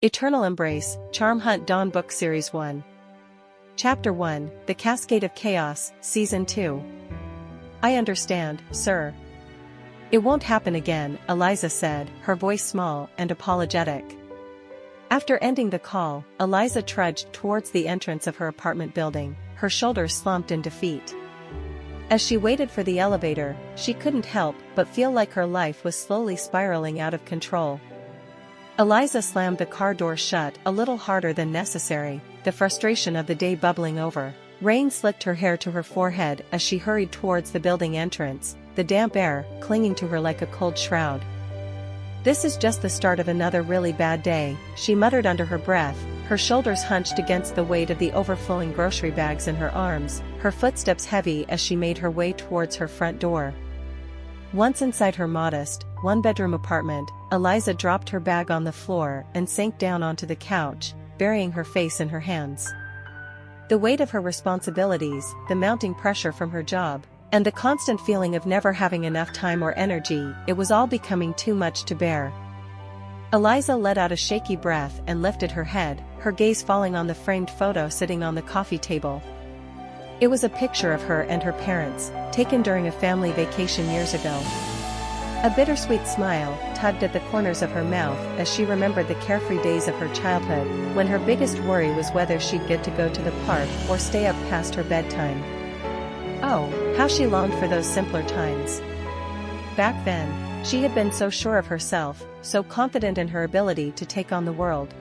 Eternal Embrace, Charm Hunt Dawn Book Series 1. Chapter 1, The Cascade of Chaos, Season 2. I understand, sir. It won't happen again, Eliza said, her voice small and apologetic. After ending the call, Eliza trudged towards the entrance of her apartment building, her shoulders slumped in defeat. As she waited for the elevator, she couldn't help but feel like her life was slowly spiraling out of control. Eliza slammed the car door shut a little harder than necessary, the frustration of the day bubbling over. Rain slicked her hair to her forehead as she hurried towards the building entrance, the damp air clinging to her like a cold shroud. This is just the start of another really bad day, she muttered under her breath, her shoulders hunched against the weight of the overflowing grocery bags in her arms, her footsteps heavy as she made her way towards her front door. Once inside her modest, one-bedroom apartment, Eliza dropped her bag on the floor and sank down onto the couch, burying her face in her hands. The weight of her responsibilities, the mounting pressure from her job, and the constant feeling of never having enough time or energy, it was all becoming too much to bear. Eliza let out a shaky breath and lifted her head, her gaze falling on the framed photo sitting on the coffee table. It was a picture of her and her parents, taken during a family vacation years ago. A bittersweet smile tugged at the corners of her mouth as she remembered the carefree days of her childhood, when her biggest worry was whether she'd get to go to the park or stay up past her bedtime. Oh, how she longed for those simpler times. Back then, she had been so sure of herself, so confident in her ability to take on the world.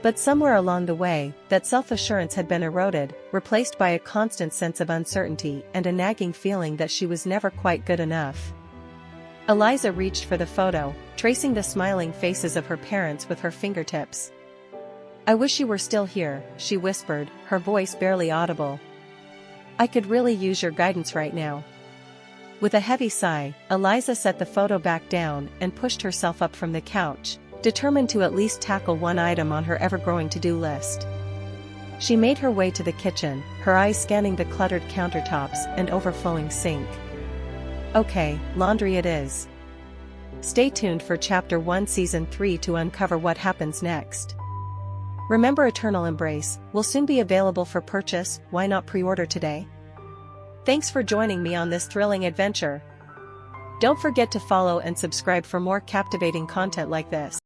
But somewhere along the way, that self-assurance had been eroded, replaced by a constant sense of uncertainty and a nagging feeling that she was never quite good enough. Eliza reached for the photo, tracing the smiling faces of her parents with her fingertips. "I wish you were still here," she whispered, her voice barely audible. "I could really use your guidance right now." With a heavy sigh, Eliza set the photo back down and pushed herself up from the couch, determined to at least tackle one item on her ever-growing to-do list. She made her way to the kitchen, her eyes scanning the cluttered countertops and overflowing sink. Okay, laundry it is. Stay tuned for Chapter 1 Season 3 to uncover what happens next. Remember, Eternal Embrace will soon be available for purchase. Why not pre-order today? Thanks for joining me on this thrilling adventure. Don't forget to follow and subscribe for more captivating content like this.